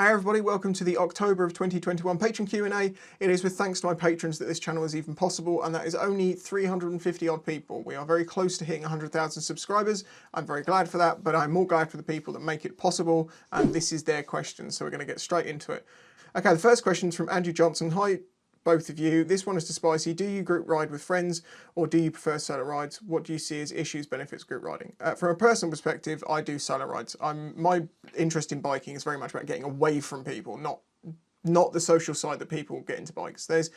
Hey everybody, welcome to the October of 2021 Patreon Q&A. It is with thanks to my patrons that this channel is even possible, and that is only 350 odd people. We are very close to hitting 100,000 subscribers. I'm very glad for that, but I'm more glad for the people that make it possible, and this is their question, so we're going to get straight into it. Okay, the first question is from Andrew Johnson. Hi, both of you. This one is to Spicy. Do you group ride with friends, or do you prefer solo rides? What do you see as issues, benefits, group riding? From a personal perspective, I do solo rides. My interest in biking is very much about getting away from people, not the social side that people get into bikes. There's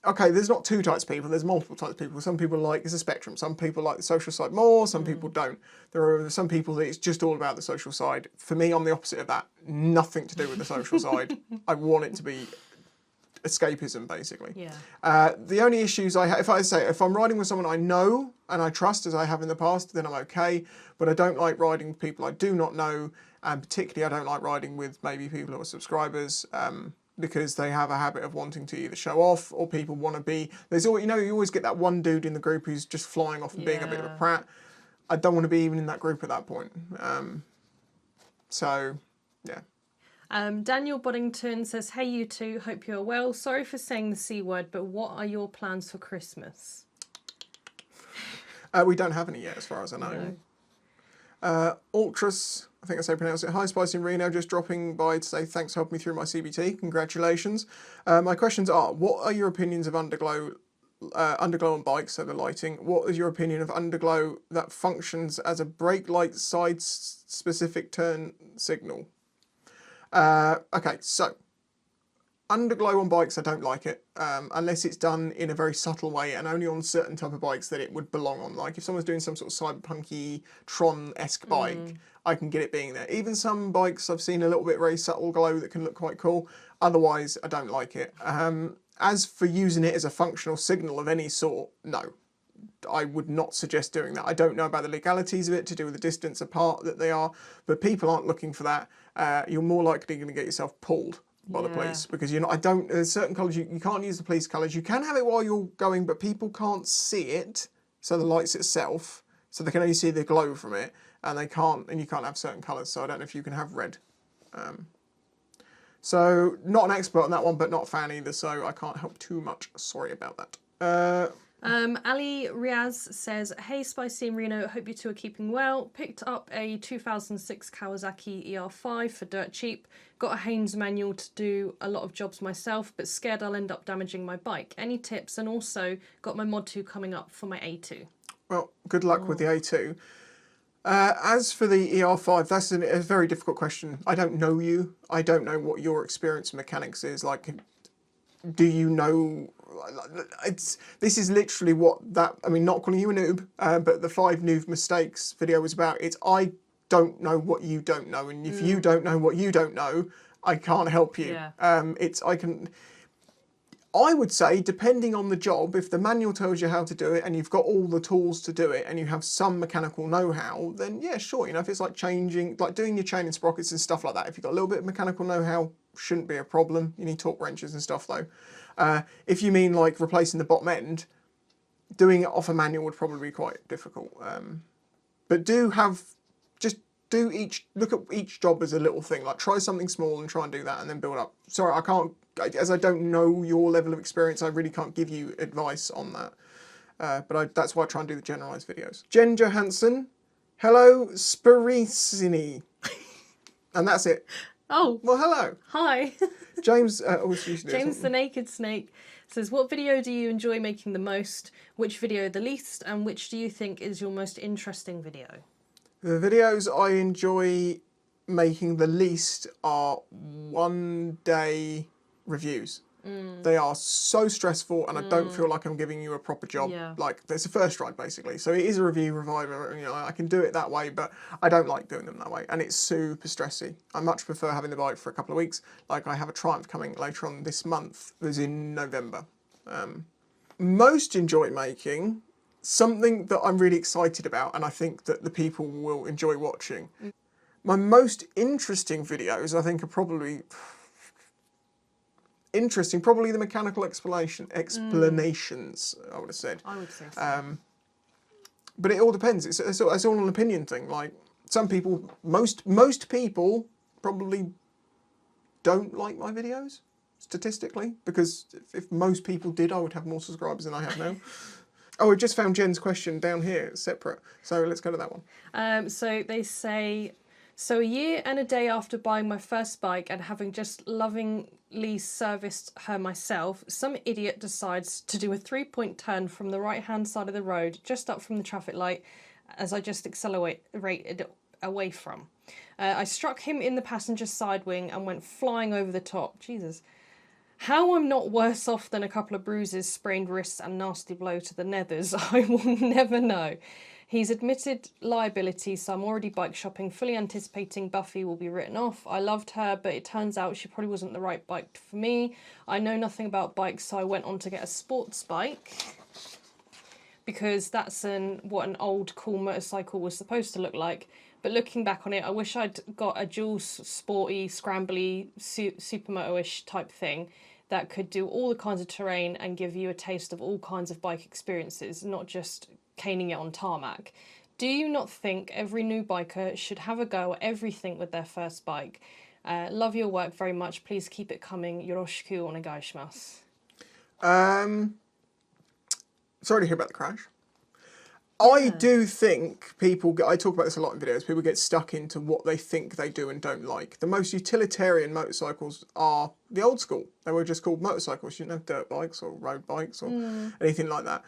not two types of people, there's multiple types of people. Some people like, it's a spectrum. Some people like the social side more, some people don't. There are some people that it's just all about the social side. For me, I'm the opposite of that. Nothing to do with the social side. I want it to be escapism, basically. Yeah. The only issues I have, if I'm riding with someone I know and I trust, as I have in the past, then I'm okay. But I don't like riding with people I do not know, and particularly I don't like riding with maybe people who are subscribers, because they have a habit of wanting to either show off or people want to be. There's always, you always get that one dude in the group who's just flying off and being a bit of a prat. I don't want to be even in that group at that point. So, yeah. Daniel Boddington says, hey you two, hope you're well. Sorry for saying the C word, but what are your plans for Christmas? We don't have any yet, as far as I know. No. Ultras, I think that's how you pronounce it. Hi Spicy and Reno, just dropping by to say thanks for helping me through my CBT. Congratulations. My questions are, what are your opinions of Underglow on bikes, so the lighting? What is your opinion of Underglow that functions as a brake light side specific turn signal? Okay, so Underglow on bikes, I don't like it, unless it's done in a very subtle way and only on certain type of bikes that it would belong on. Like if someone's doing some sort of cyberpunky Tron-esque bike, I can get it being there. Even some bikes I've seen a little bit very subtle glow that can look quite cool. Otherwise, I don't like it. As for using it as a functional signal of any sort, no. I would not suggest doing that. I don't know about the legalities of it to do with the distance apart that they are, but people aren't looking for that. You're more likely going to get yourself pulled by the police because you're not. There's certain colours you can't use the police colours. You can have it while you're going, but people can't see it. So the lights itself, so they can only see the glow from it, and you can't have certain colours. So I don't know if you can have red. So not an expert on that one, but not a fan either. So I can't help too much. Sorry about that. Ali Riaz says, hey Spicy and Reno, hope you two are keeping well. Picked up a 2006 Kawasaki E5 for dirt cheap. Got a Haynes manual to do a lot of jobs myself, but scared I'll end up damaging my bike. Any tips? And also got my Mod 2 coming up for my A2. Well, good luck with the A2. As for the ER5, that's a very difficult question. I don't know you. I don't know what your experience in mechanics is. Like, do you know... This is literally what that... I mean, not calling you a noob, but the 5 noob mistakes video was about. It's I don't know what you don't know, and if you don't know what you don't know, I can't help you. Yeah. I would say, depending on the job, if the manual tells you how to do it and you've got all the tools to do it and you have some mechanical know-how, then yeah, sure. If it's like doing your chain and sprockets and stuff like that, if you've got a little bit of mechanical know-how, shouldn't be a problem. You need torque wrenches and stuff though. If you mean like replacing the bottom end, doing it off a manual would probably be quite difficult. But look at each job as a little thing. Like try something small and try and do that and then build up. Sorry, I can't, as I don't know your level of experience, I really can't give you advice on that. But that's why I try and do the generalised videos. Jen Johansson, hello Sparicini. And that's it. Oh. Well, hello. Hi. James, James the Naked Snake says, what video do you enjoy making the most? Which video the least? And which do you think is your most interesting video? The videos I enjoy making the least are one-day reviews. They are so stressful and I don't feel like I'm giving you a proper job. Yeah. Like, it's a first ride, basically. So it is a review reviver, I can do it that way, but I don't like doing them that way. And it's super stressy. I much prefer having the bike for a couple of weeks. Like, I have a Triumph coming later on this month. It was in November. Most enjoy making something that I'm really excited about and I think that the people will enjoy watching. My most interesting videos, I think, are probably... probably the mechanical explanations, I would have said. I would say so. But it all depends. It's all an opinion thing. Like, some people, most people probably don't like my videos, statistically, because if most people did, I would have more subscribers than I have now. Oh, I just found Jen's question down here. It's separate. So let's go to that one. So they say, so a year and a day after buying my first bike and having just lovingly serviced her myself, some idiot decides to do a 3-point turn from the right-hand side of the road, just up from the traffic light, as I just accelerated away from. I struck him in the passenger side wing and went flying over the top. Jesus. How I'm not worse off than a couple of bruises, sprained wrists and nasty blow to the nethers, I will never know. He's admitted liability, so I'm already bike shopping, fully anticipating Buffy will be written off. I loved her, but it turns out she probably wasn't the right bike for me. I know nothing about bikes, so I went on to get a sports bike, because that's what an old cool motorcycle was supposed to look like. But looking back on it, I wish I'd got a dual sporty, scrambly, supermoto-ish type thing that could do all the kinds of terrain and give you a taste of all kinds of bike experiences, not just caning it on tarmac. Do you not think every new biker should have a go at everything with their first bike? Love your work very much. Please keep it coming. Yoroshiku onegaishimasu. Sorry to hear about the crash. I do think people, I talk about this a lot in videos, people get stuck into what they think they do and don't like. The most utilitarian motorcycles are the old school. They were just called motorcycles. You didn't have dirt bikes or road bikes or anything like that.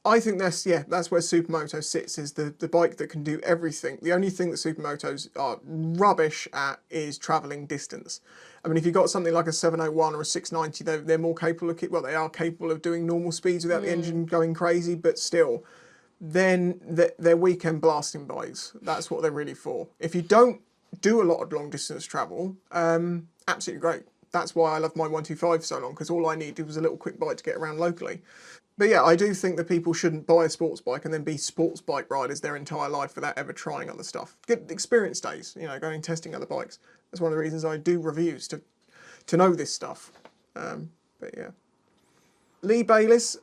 I think that's where Supermoto sits, is the bike that can do everything. The only thing that Supermotos are rubbish at is travelling distance. I mean, if you've got something like a 701 or a 690, they're more capable of, well, they are capable of doing normal speeds without the engine going crazy, but still, then they're weekend blasting bikes. That's what they're really for. If you don't do a lot of long distance travel, absolutely great. That's why I love my 125 so long, because all I needed was a little quick bike to get around locally. But yeah, I do think that people shouldn't buy a sports bike and then be sports bike riders their entire life without ever trying other stuff. Get experience days, going and testing other bikes. That's one of the reasons I do reviews, to know this stuff. But yeah. Lee Bayliss.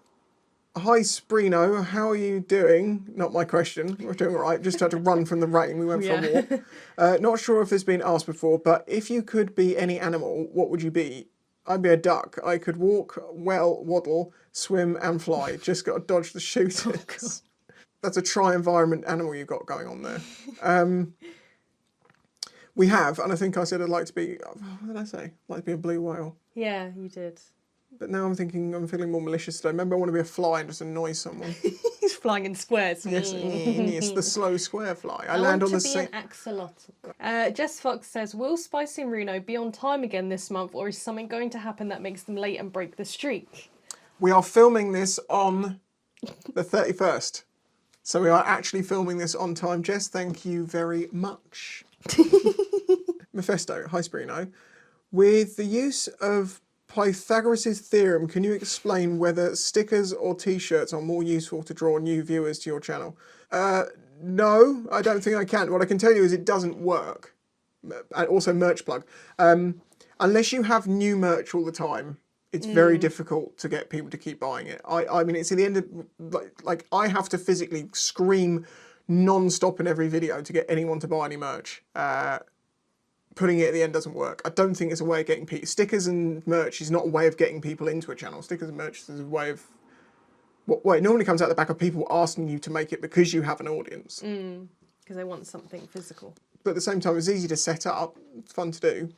Hi Sprino, how are you doing? Not my question. We're doing all right. Just had to run from the rain. We went for a walk. Not sure if it's been asked before, but if you could be any animal, what would you be? I'd be a duck. I could walk, waddle, swim and fly. Just got to dodge the shooters. That's a tri-environment animal you've got going on there. We have, and I think I said I'd like to be, what did I say? I'd like to be a blue whale. Yeah, you did. But now I'm feeling more malicious today. Maybe I want to be a fly and just annoy someone. He's flying in squares. Yes, yes, the slow square fly. I land on the same. An axolotl. Jess Fox says, will Spicy and Reno be on time again this month, or is something going to happen that makes them late and break the streak? We are filming this on the 31st. So we are actually filming this on time. Jess, thank you very much. Mephisto, hi Sprino. With the use of Pythagoras' theorem, can you explain whether stickers or t-shirts are more useful to draw new viewers to your channel? No, I don't think I can. What I can tell you is it doesn't work. And also merch plug. Unless you have new merch all the time, it's very difficult to get people to keep buying it. I mean, it's at the end of, like I have to physically scream non-stop in every video to get anyone to buy any merch. Putting it at the end doesn't work. I don't think it's a way of getting people. Stickers and merch is not a way of getting people into a channel. Stickers and merch is a way of... Well, it normally comes out the back of people asking you to make it because you have an audience. Because they want something physical. But at the same time, it's easy to set up. It's fun to do.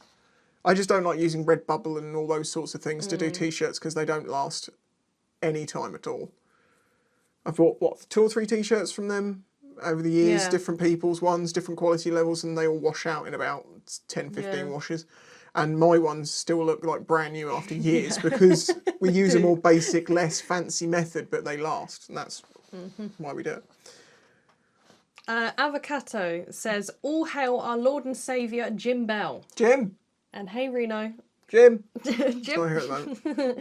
I just don't like using Redbubble and all those sorts of things to do t-shirts because they don't last any time at all. I've bought, 2 or 3 t-shirts from them over the years, different people's ones, different quality levels, and they all wash out in about 10, 15 washes. And my ones still look like brand new after years because we use a more basic, less fancy method, but they last. And that's why we do it. Avocado says, all hail our Lord and Saviour, Jim Bell. Jim! And hey, Reno. Jim! Jim.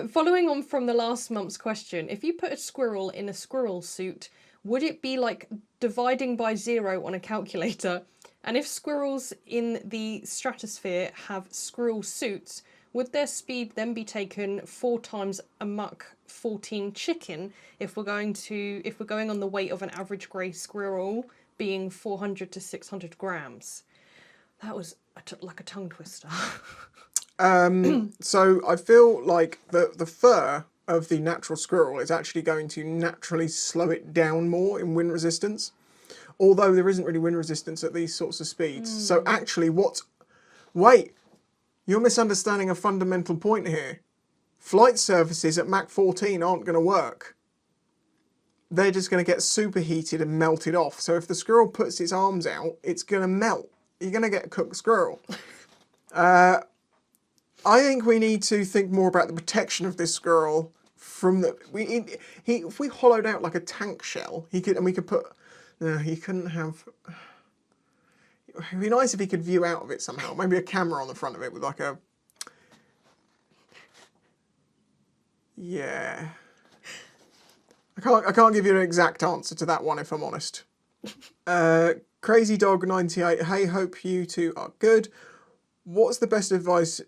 Following on from the last month's question, if you put a squirrel in a squirrel suit, would it be like dividing by 0 on a calculator? And if squirrels in the stratosphere have squirrel suits, would their speed then be taken 4 times a Mach 14 chicken if we're going on the weight of an average grey squirrel being 400 to 600 grams? That was like a tongue twister. So I feel like the fur of the natural squirrel is actually going to naturally slow it down more in wind resistance. Although there isn't really wind resistance at these sorts of speeds. So actually wait, you're misunderstanding a fundamental point here. Flight surfaces at Mach 14 aren't going to work. They're just going to get superheated and melted off. So if the squirrel puts its arms out, it's going to melt. You're going to get a cooked squirrel. I think we need to think more about the protection of this squirrel from the... if we hollowed out like a tank shell, he could put... No, he couldn't have... It'd be nice if he could view out of it somehow. Maybe a camera on the front of it with like a... Yeah. I can't give you an exact answer to that one if I'm honest. Crazy Dog 98. Hey, hope you two are good. What's the best advice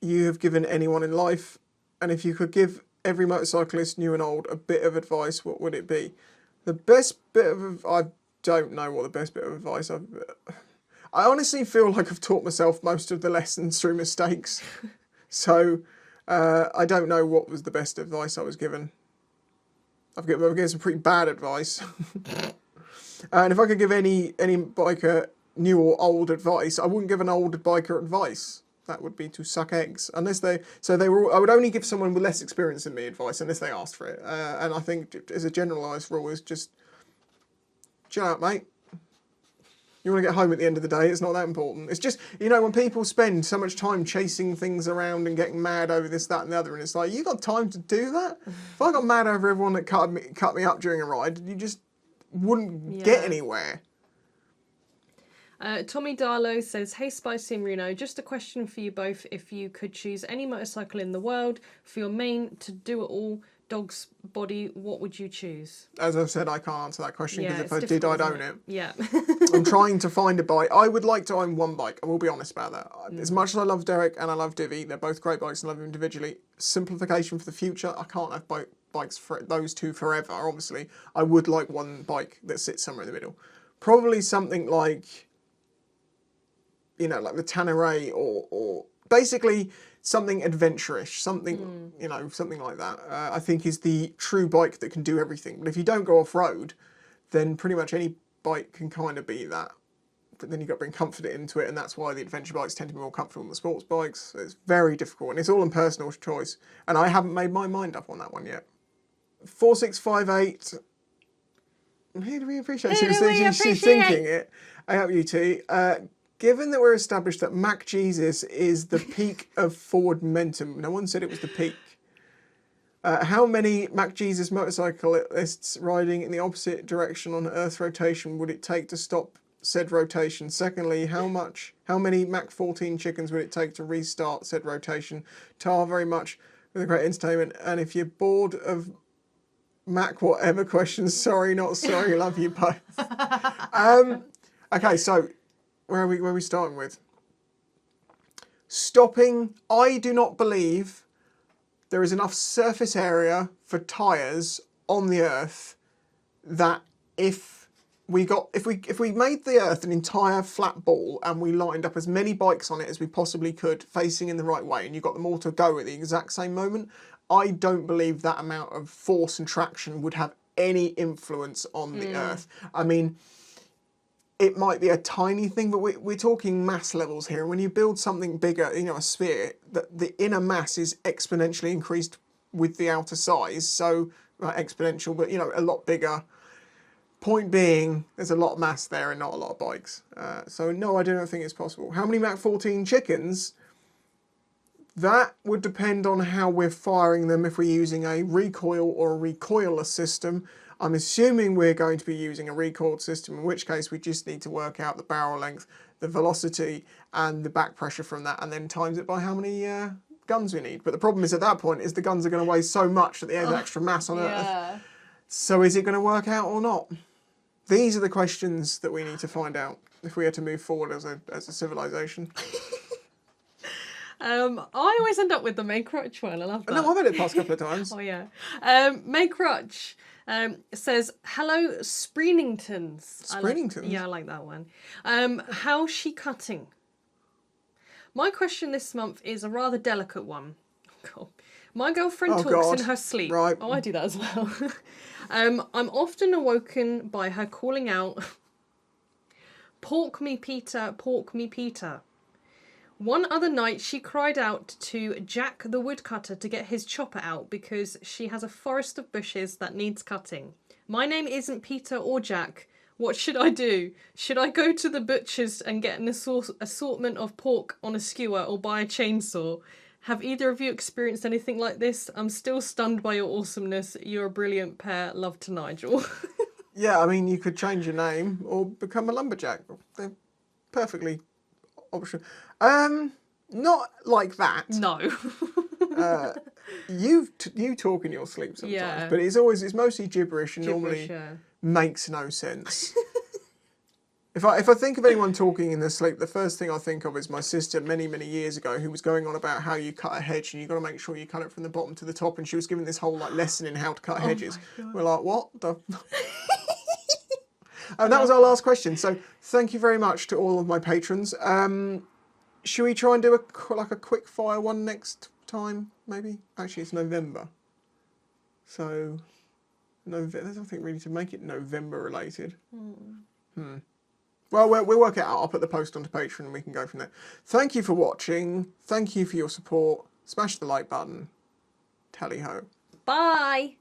you have given anyone in life? And if you could give every motorcyclist, new and old, a bit of advice, what would it be? The best bit of... I don't know what the best bit of advice I honestly feel like I've taught myself most of the lessons through mistakes. So I don't know what was the best advice I was given. I've given some pretty bad advice. And if I could give any biker new or old advice, I wouldn't give an old biker advice. That would be to suck eggs. I would only give someone with less experience than me advice unless they asked for it. And I think as a generalised rule is just chill out, mate. You want to get home at the end of the day, it's not that important. It's just, when people spend so much time chasing things around and getting mad over this, that and the other, and it's like, you got time to do that? If I got mad over everyone that cut me up during a ride, you just wouldn't get anywhere. Tommy Darlow says, hey Spicy and Reno, just a question for you both. If you could choose any motorcycle in the world for your main to do it all dog's body, what would you choose? As I've said, I can't answer that question because if I did, I'd own it. Yeah. I'm trying to find a bike. I would like to own one bike. I will be honest about that. As much as I love Derek and I love Divi, they're both great bikes and I love them individually. Simplification for the future. I can't have bikes for those two forever, obviously. I would like one bike that sits somewhere in the middle. Probably something like, like the Tanneray or basically something adventurous, something, something like that. I think is the true bike that can do everything. But if you don't go off-road, then pretty much any bike can kind of be that. But then you've got to bring comfort into it, and that's why the adventure bikes tend to be more comfortable than the sports bikes. It's very difficult, and it's all in personal choice. And I haven't made my mind up on that one yet. 4658. Here do we appreciate she's thinking it. I hope you two. Given that we're established that Mac Jesus is the peak of forward momentum, no one said it was the peak. How many Mac Jesus motorcyclists riding in the opposite direction on Earth rotation would it take to stop said rotation? Secondly, how many Mac 14 chickens would it take to restart said rotation? Tar very much with a great entertainment. And if you're bored of Mac whatever questions, sorry, not sorry, love you both. Okay, so where are we starting with? Stopping. I do not believe there is enough surface area for tyres on the Earth that if we made the Earth an entire flat ball and we lined up as many bikes on it as we possibly could, facing in the right way, and you got them all to go at the exact same moment, I don't believe that amount of force and traction would have any influence on the Earth. I mean, it might be a tiny thing, but we're talking mass levels here. When you build something bigger, a sphere, the inner mass is exponentially increased with the outer size. So, exponential, but, a lot bigger. Point being, there's a lot of mass there and not a lot of bikes. So, no, I don't think it's possible. How many Mach 14 chickens? That would depend on how we're firing them, if we're using a recoil or a recoilless system. I'm assuming we're going to be using a recoiled system, in which case we just need to work out the barrel length, the velocity, and the back pressure from that, and then times it by how many guns we need. But the problem is at that point is the guns are going to weigh so much that there's extra mass on Earth. So is it going to work out or not? These are the questions that we need to find out if we are to move forward as a civilization. I always end up with the May Crutch one. I love that. No, I've had it the past couple of times. Oh, yeah. May Crutch says, hello, Spreeningtons. Spreeningtons? I like that one. How's she cutting? My question this month is a rather delicate one. Oh, God. My girlfriend Oh, talks God. in her sleep. Right. Oh, I do that as well. I'm often awoken by her calling out, "Pork me, Peter, pork me, Peter." One other night, she cried out to Jack the woodcutter to get his chopper out because she has a forest of bushes that needs cutting. My name isn't Peter or Jack. What should I do? Should I go to the butcher's and get an assortment of pork on a skewer or buy a chainsaw? Have either of you experienced anything like this? I'm still stunned by your awesomeness. You're a brilliant pair. Love to Nigel. Yeah, I mean, you could change your name or become a lumberjack. They're perfectly optional. Not like that. No. You talk in your sleep sometimes, Yeah. but it's mostly gibberish and Gibberish, normally yeah. makes no sense. If I think of anyone talking in their sleep, the first thing I think of is my sister many, many years ago, who was going on about how you cut a hedge and you've got to make sure you cut it from the bottom to the top, and she was giving this whole lesson in how to cut hedges. We're like, what the? And that was our last question. So thank you very much to all of my patrons. Should we try and do a quick fire one next time? Maybe. Actually, it's November. So there's nothing really to make it November related. Well, we'll work it out. I'll put the post onto Patreon and we can go from there. Thank you for watching. Thank you for your support. Smash the like button. Tally ho. Bye.